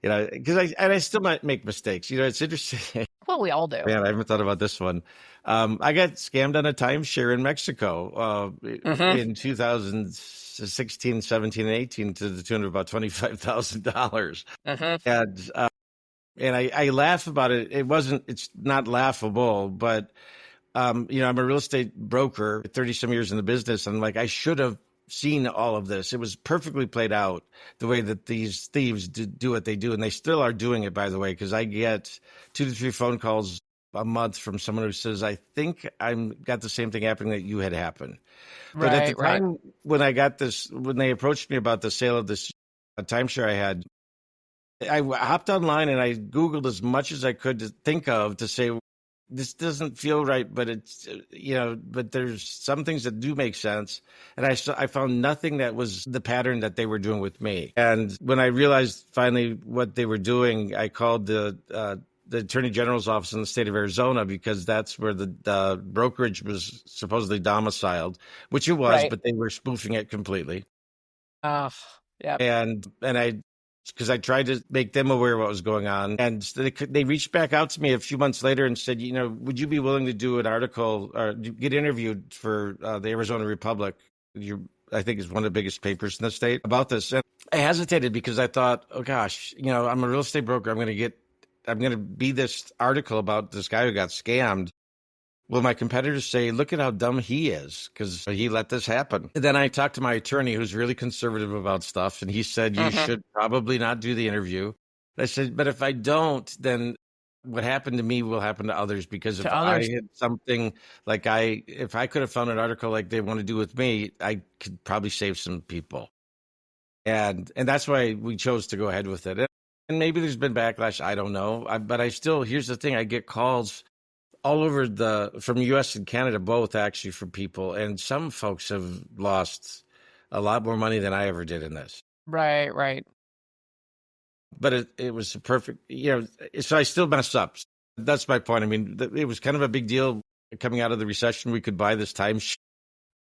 Because I still might make mistakes. It's interesting. Well, we all do. Man, I haven't thought about this one. I got scammed on a timeshare in Mexico in 2016, 17, and 18 to the tune of about $25,000. And I laugh about it. It's not laughable, but I'm a real estate broker, 30 some years in the business. And like, I should have seen all of this. It was perfectly played out the way that these thieves do what they do. And they still are doing it, by the way, because I get 2 to 3 phone calls a month from someone who says, I think I'm got the same thing happening that you had happen. But at the Right. time when when they approached me about the sale of this timeshare I had, I hopped online and I Googled as much as I could to think of to say, this doesn't feel right, but but there's some things that do make sense. And I found nothing that was the pattern that they were doing with me. And when I realized finally what they were doing, I called the Attorney General's office in the state of Arizona, because that's where the brokerage was supposedly domiciled, which it was, Right. but they were spoofing it completely. Yeah. And because I tried to make them aware of what was going on. And they reached back out to me a few months later and said, would you be willing to do an article or get interviewed for the Arizona Republic? I think is one of the biggest papers in the state about this. And I hesitated because I thought, oh gosh, I'm a real estate broker. I'm going to be this article about this guy who got scammed. Will my competitors say, look at how dumb he is because he let this happen? And then I talked to my attorney, who's really conservative about stuff, and he said, you should probably not do the interview. I said, but if I don't, then what happened to me will happen to others, because if I had something like if I could have found an article like they want to do with me, I could probably save some people. And that's why we chose to go ahead with it. And maybe there's been backlash. I don't know. But here's the thing. I get calls all over from U.S. and Canada, both actually, from people. And some folks have lost a lot more money than I ever did in this. Right, right. But it was a perfect, so I still mess up. That's my point. I mean, it was kind of a big deal coming out of the recession. We could buy this time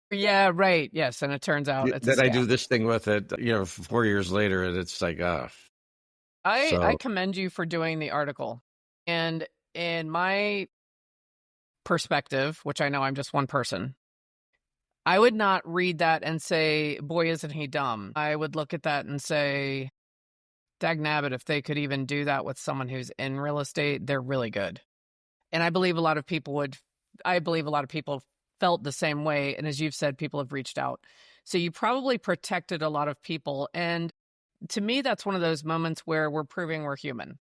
Yeah, right. Yes, and it turns out it's a that I do scam. this thing with it, 4 years later, and it's like, I so commend you for doing the article. And in my perspective, which I know I'm just one person, I would not read that and say, boy, isn't he dumb. I would look at that and say, dagnabbit, if they could even do that with someone who's in real estate, they're really good. And I believe a lot of people felt the same way. And as you've said, people have reached out. So you probably protected a lot of people. And to me, that's one of those moments where we're proving we're human,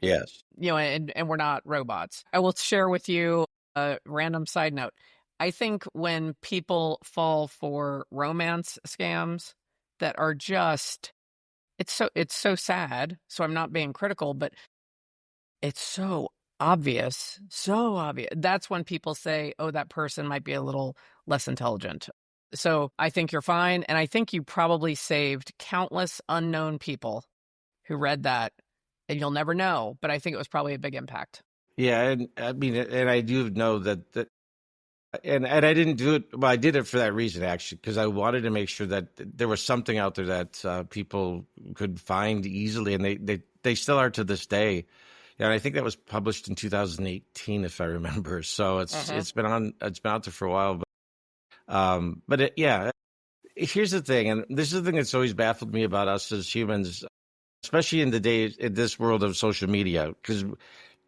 yes, and we're not robots. I will share with you a random side note. I think when people fall for romance scams that are just, it's so sad. So I'm not being critical, but it's so obvious, so obvious. That's when people say, oh, that person might be a little less intelligent. So I think you're fine. And I think you probably saved countless unknown people who read that, and you'll never know. But I think it was probably a big impact. yeah, and I mean, and I do know that, and I didn't do it. Well, I did it for that reason, actually, because I wanted to make sure that there was something out there that people could find easily, and they still are to this day. Yeah, and I think that was published in 2018, if I remember. So Mm-hmm. it's been out there for a while. Yeah, here's the thing, and this is the thing that's always baffled me about us as humans, especially in this world of social media, because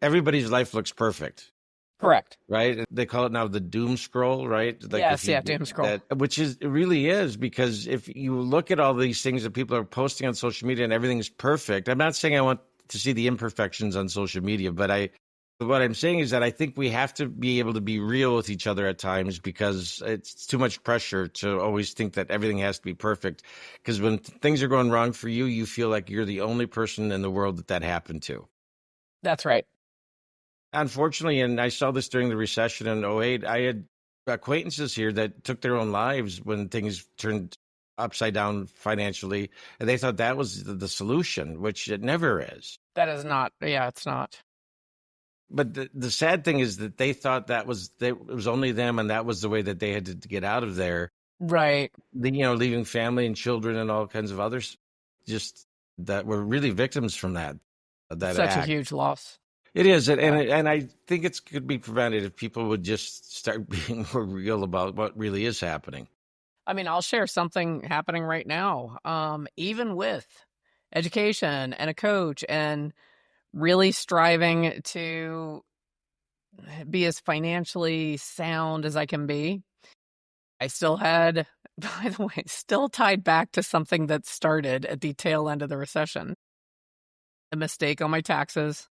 everybody's life looks perfect, Correct. right? They call it now the doom scroll, right? Like if Yes. you Yeah. Doom scroll. that, which is it really is, because if you look at all these things that people are posting on social media and everything's perfect, I'm not saying I want to see the imperfections on social media, but what I'm saying is that I think we have to be able to be real with each other at times, because it's too much pressure to always think that everything has to be perfect. Because when things are going wrong for you, you feel like you're the only person in the world that happened to. That's right. Unfortunately, and I saw this during the recession in '08, I had acquaintances here that took their own lives when things turned upside down financially, and they thought that was the solution, which it never is. That is not. Yeah, it's not. But the sad thing is that they thought it was only them, and that was the way that they had to get out of there. Right. Leaving family and children and all kinds of others, just that were really victims from that Such a act. huge loss. It is, Yeah. and I think it could be prevented if people would just start being more real about what really is happening. I mean, I'll share something happening right now. Even with education and a coach and really striving to be as financially sound as I can be, I still had, by the way, still tied back to something that started at the tail end of the recession, a mistake on my taxes,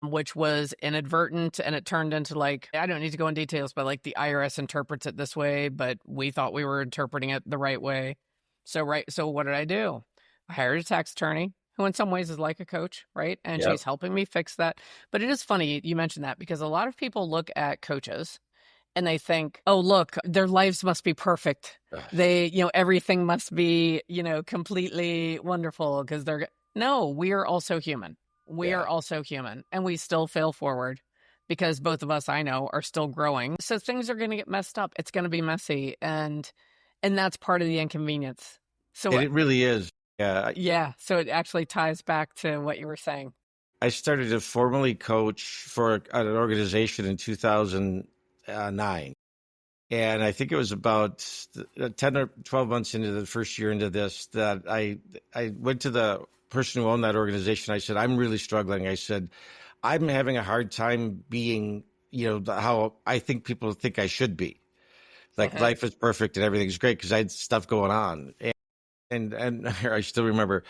which was inadvertent, and it turned into, like, I don't need to go in details, but like the IRS interprets it this way, but we thought we were interpreting it the right way. So what did I do? I hired a tax attorney who in some ways is like a coach, right? And Yep. she's helping me fix that. But it is funny you mentioned that, because a lot of people look at coaches and they think, oh, look, their lives must be perfect. They, everything must be, completely wonderful because no, we are also human. We are Yeah. also human, and we still fail forward because both of us, I know, are still growing. So things are going to get messed up. It's going to be messy, and that's part of the inconvenience. So And it really is. Yeah. yeah, so it actually ties back to what you were saying. I started to formally coach for an organization in 2009. And I think it was about 10 or 12 months into the first year into this that I went to the person who owned that organization. I said, I'm really struggling. I said, I'm having a hard time being, how I think people think I should be. Like Mhm. life is perfect and everything's great, because I had stuff going on. And I still remember,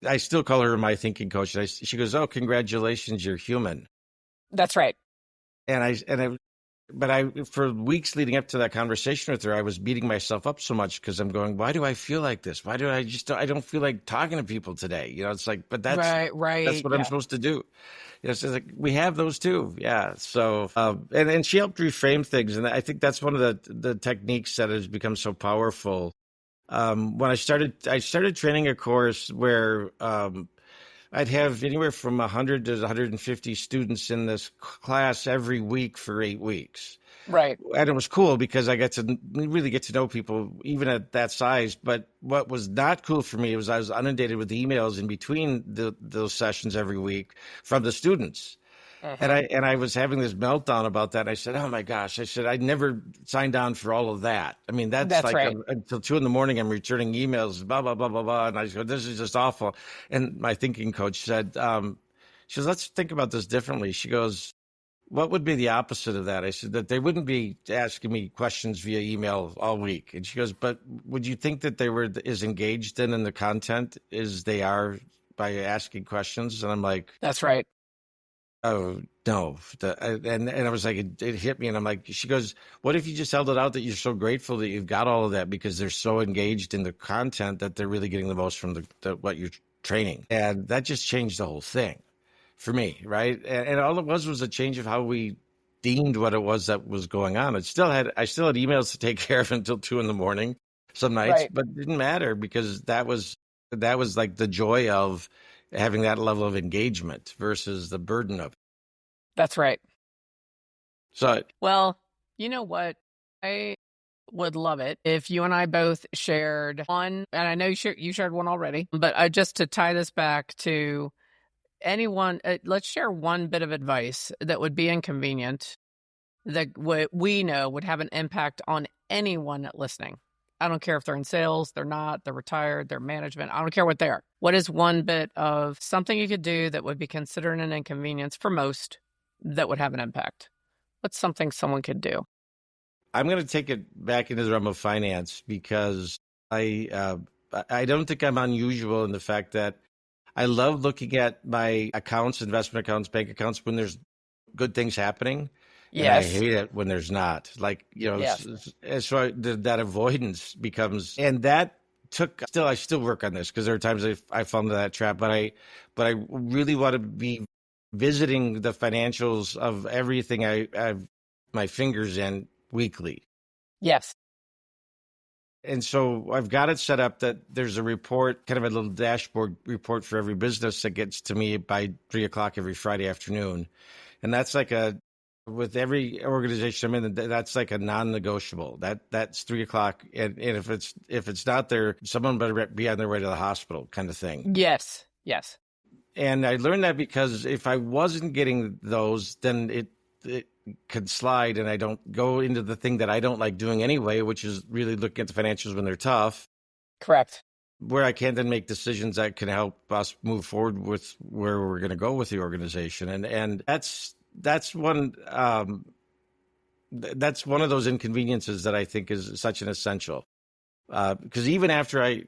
I still call her my thinking coach. And she goes, "Oh, congratulations, you're human." That's right. But I, for weeks leading up to that conversation with her, I was beating myself up so much because I'm going, why do I feel like this? Why do I don't feel like talking to people today? It's like, but that's Right. what I'm Yeah. supposed to do. So it's like, we have those too. Yeah. So, and she helped reframe things. And I think that's one of the techniques that has become so powerful When I started training a course where I'd have anywhere from 100 to 150 students in this class every week for 8 weeks. Right. And it was cool because I got to really get to know people even at that size. But what was not cool for me was I was inundated with emails in between those sessions every week from the students. And Hmm. I was having this meltdown about that. I said, "Oh my gosh!" I said, "I never signed on for all of that. I mean, that's That's like right. until 2 in the morning. I'm returning emails, blah blah blah blah blah." And I go, "This is just awful." And my thinking coach said, "She goes, let's think about this differently." She goes, "What would be the opposite of that?" I said that they wouldn't be asking me questions via email all week. And she goes, "But would you think that they were as engaged in the content as they are by asking questions?" And I'm like, That's right. "Oh no!" And I was like, it hit me, and I'm like, she goes, "What if you just held it out that you're so grateful that you've got all of that because they're so engaged in the content that they're really getting the most from the what you're training?" And that just changed the whole thing for me, right? And all it was a change of how we deemed what it was that was going on. I still had emails to take care of until 2 in the morning some nights, Right. but it didn't matter because that was like the joy of having that level of engagement versus the burden of it. That's right. So Well, you know what? I would love it if you and I both shared one, and I know you shared one already, but just to tie this back to anyone, let's share one bit of advice that would be inconvenient that we know would have an impact on anyone listening. I don't care if they're in sales, they're not, they're retired, they're management. I don't care what they are. What is one bit of something you could do that would be considered an inconvenience for most that would have an impact? What's something someone could do? I'm going to take it back into the realm of finance because I don't think I'm unusual in the fact that I love looking at my accounts, investment accounts, bank accounts when there's good things happening, and I Yes. hate it when there's not. Like Yes. so that avoidance becomes, and that took. I still work on this because there are times I fall into that trap, but I really want to be visiting the financials of everything I've my fingers in weekly. Yes. And so I've got it set up that there's a report, kind of a little dashboard report for every business that gets to me by 3 o'clock every Friday afternoon. And that's with every organization I'm in, that's like a non-negotiable. That's 3 o'clock. And if it's not there, someone better be on their way to the hospital kind of thing. Yes. Yes. And I learned that because if I wasn't getting those, then it could slide and I don't go into the thing that I don't like doing anyway, which is really looking at the financials when they're tough, Correct. where I can then make decisions that can help us move forward with where we're going to go with the organization. And that's one of those inconveniences that I think is such an essential. Because even after I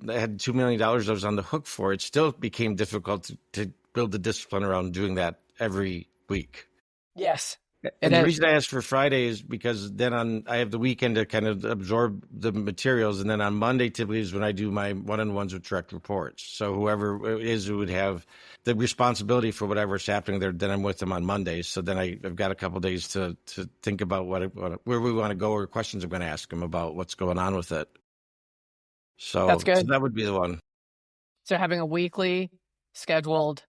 had $2 million I was on the hook for, it still became difficult to build the discipline around doing that every week. Yes. It And the is. reason I asked for Friday is because then I have the weekend to kind of absorb the materials, and then on Monday typically is when I do my one-on-ones with direct reports. So whoever it is who would have the responsibility for whatever's happening there, then I'm with them on Mondays. So then I've got a couple of days to think about where we want to go or questions I'm going to ask them about what's going on with it. That's So good. that would be the one. So having a weekly scheduled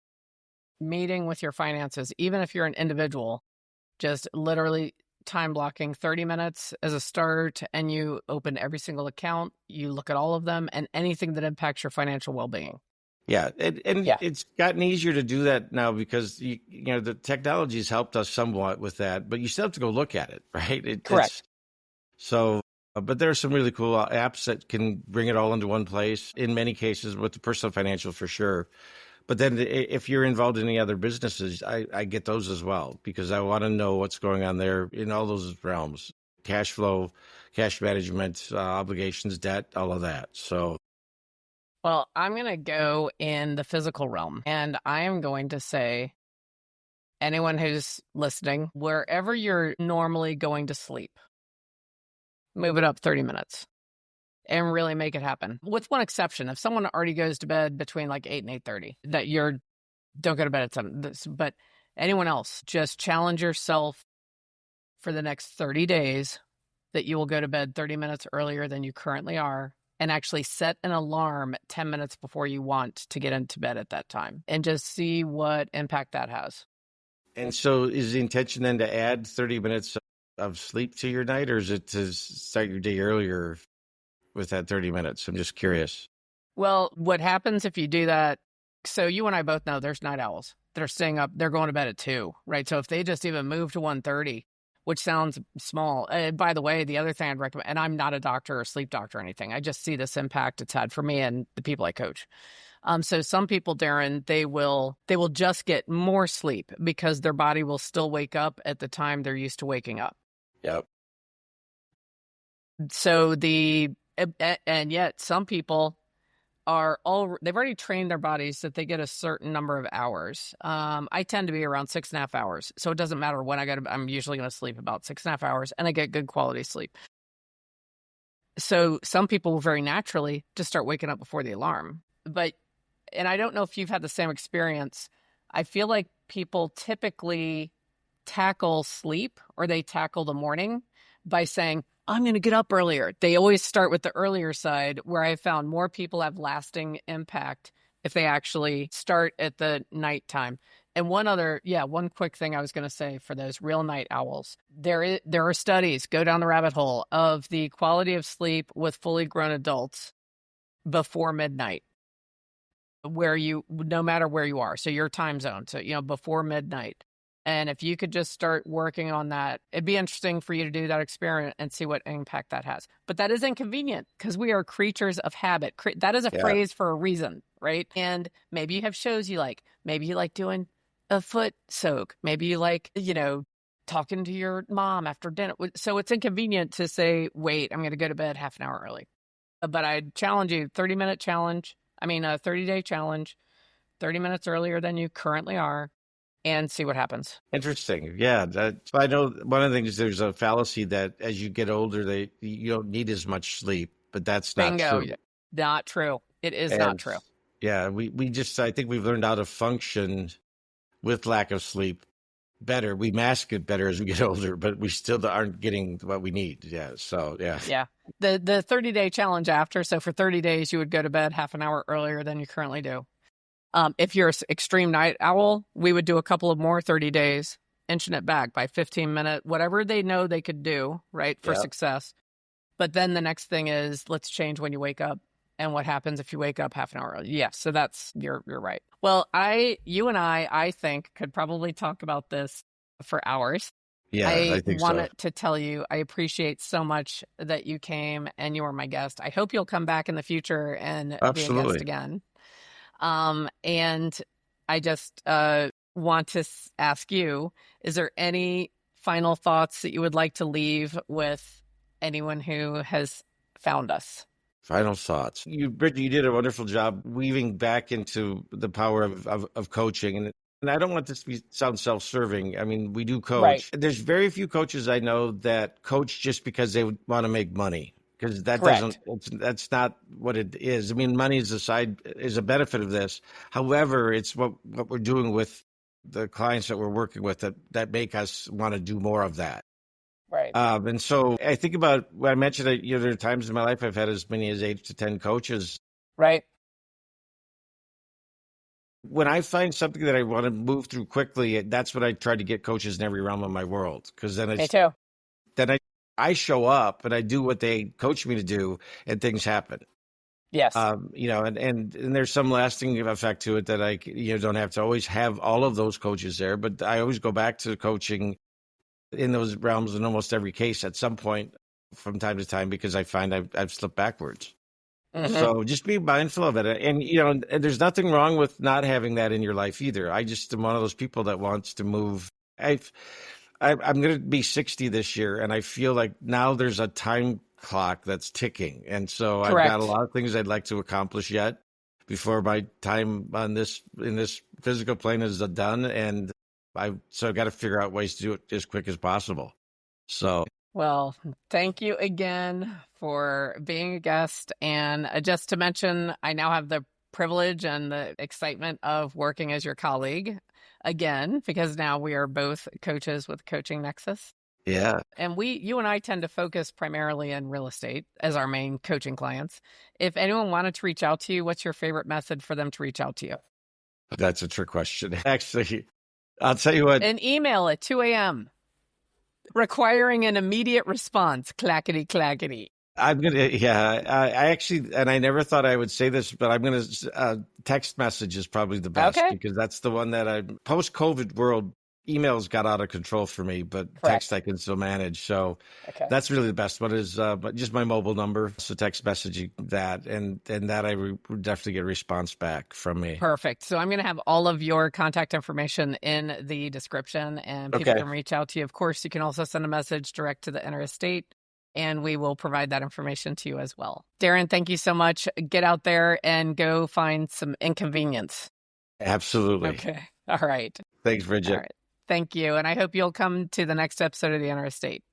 meeting with your finances, even if you're an individual, just literally time blocking 30 minutes as a start, and you open every single account, you look at all of them and anything that impacts your financial well-being. Yeah, and Yeah. it's gotten easier to do that now because the technology has helped us somewhat with that, but you still have to go look at it, right? It's Correct. so, but there are some really cool apps that can bring it all into one place. In many cases, with the personal financial for sure. But then if you're involved in any other businesses, I get those as well because I want to know what's going on there in all those realms: cash flow, cash management, obligations, debt, all of that. So Well, I'm going to go in the physical realm, and I am going to say, anyone who's listening, wherever you're normally going to sleep, move it up 30 minutes and really make it happen. With one exception, if someone already goes to bed between like 8 and 8:30, that you're don't go to bed at 7. But anyone else, just challenge yourself for the next 30 days that you will go to bed 30 minutes earlier than you currently are. and actually set an alarm 10 minutes before you want to get into bed at that time and just see what impact that has. And so is the intention then to add 30 minutes of sleep to your night, or is it to start your day earlier with that 30 minutes? I'm just curious. Well, what happens if you do that? So you and I both know there's night owls that are staying up. They're going to bed at 2, right? So if they just even move to 1:30, which sounds small. By the way, the other thing I'd recommend, and I'm not a doctor or sleep doctor or anything, I just see this impact it's had for me and the people I coach. So some people, Darren, they will just get more sleep because their body will still wake up at the time they're used to waking up. Yep. So and yet some people they've already trained their bodies that they get a certain number of hours. I tend to be around 6.5 hours. So it doesn't matter when I'm usually going to sleep about 6.5 hours, and I get good quality sleep. So some people will very naturally just start waking up before the alarm. And I don't know if you've had the same experience. I feel like people typically tackle sleep or they tackle the morning by saying, I'm going to get up earlier. They always start with the earlier side, where I found more people have lasting impact if they actually start at the nighttime. And one quick thing I was going to say for those real night owls, there are studies, go down the rabbit hole, of the quality of sleep with fully grown adults before midnight, no matter where you are, so your time zone, so, before midnight. And if you could just start working on that, it'd be interesting for you to do that experiment and see what impact that has. But that is inconvenient because we are creatures of habit. That is a phrase for a reason, right? And maybe you have shows you like. Maybe you like doing a foot soak. Maybe you like, talking to your mom after dinner. So it's inconvenient to say, wait, I'm going to go to bed half an hour early. But I'd challenge you, 30-minute challenge. A 30-day challenge, 30 minutes earlier than you currently are, and see what happens. Interesting. Yeah. I know one of the things, there's a fallacy that as you get older, you don't need as much sleep, but that's not Bingo. true. Not true. It is not true. Yeah. I think we've learned how to function with lack of sleep better. We mask it better as we get older, but we still aren't getting what we need. Yeah. So, yeah. Yeah. The 30-day challenge after. So for 30 days, you would go to bed half an hour earlier than you currently do. If you're an extreme night owl, we would do a couple of more 30 days, inching it back by 15 minutes, whatever they know they could do, right, for success. But then the next thing is, let's change when you wake up. And what happens if you wake up half an hour early? Yeah, so you're right. Well, you and I think, could probably talk about this for hours. Yeah, I think wanted to tell you, I appreciate so much that you came and you were my guest. I hope you'll come back in the future and be a guest again. And I just want to ask you, is there any final thoughts that you would like to leave with anyone who has found us? Final thoughts. Bridget, you did a wonderful job weaving back into the power of coaching. And I don't want this to sound self-serving. I mean, we do coach. Right. There's very few coaches I know that coach just because they want to make money. Because that's not what it is. I mean, money is a benefit of this. However, it's what we're doing with the clients that we're working with that make us want to do more of that. Right. And so I think about when I mentioned that, there are times in my life I've had as many as 8 to 10 coaches. Right. When I find something that I want to move through quickly, that's what I try to get coaches in every realm of my world. Because then Me too. Then I show up and I do what they coach me to do, and things happen. Yes. And there's some lasting effect to it that I don't have to always have all of those coaches there, but I always go back to coaching in those realms in almost every case at some point from time to time, because I find I've slipped backwards. Mm-hmm. So just be mindful of it. And, and there's nothing wrong with not having that in your life either. I just am one of those people that wants to move. I'm going to be 60 this year, and I feel like now there's a time clock that's ticking. And so Correct. I've got a lot of things I'd like to accomplish yet before my time in this physical plane is done. And I've got to figure out ways to do it as quick as possible. So. Well, thank you again for being a guest. And just to mention, I now have the privilege and the excitement of working as your colleague again, because now we are both coaches with Coaching Nexus. Yeah, And you and I tend to focus primarily in real estate as our main coaching clients. If anyone wanted to reach out to you, what's your favorite method for them to reach out to you? that's a trick question. Actually, I'll tell you what. An email at 2 a.m. requiring an immediate response. Clackety, clackety. I'm gonna, yeah. I actually, and I never thought I would say this, but I'm gonna. Text message is probably the best Okay. because that's the one that post-COVID world, emails got out of control for me, but text Correct. I can still manage. So Okay. that's really the best one is, but just my mobile number. So text messaging that, and that would definitely get a response back from me. Perfect. So I'm going to have all of your contact information in the description and people Okay. can reach out to you. Of course, you can also send a message direct to the interstate and we will provide that information to you as well. Darren, thank you so much. Get out there and go find some inconvenience. Absolutely. Okay. All right. Thanks, All Bridget. right. Thank you. And I hope you'll come to the next episode of the Interstate.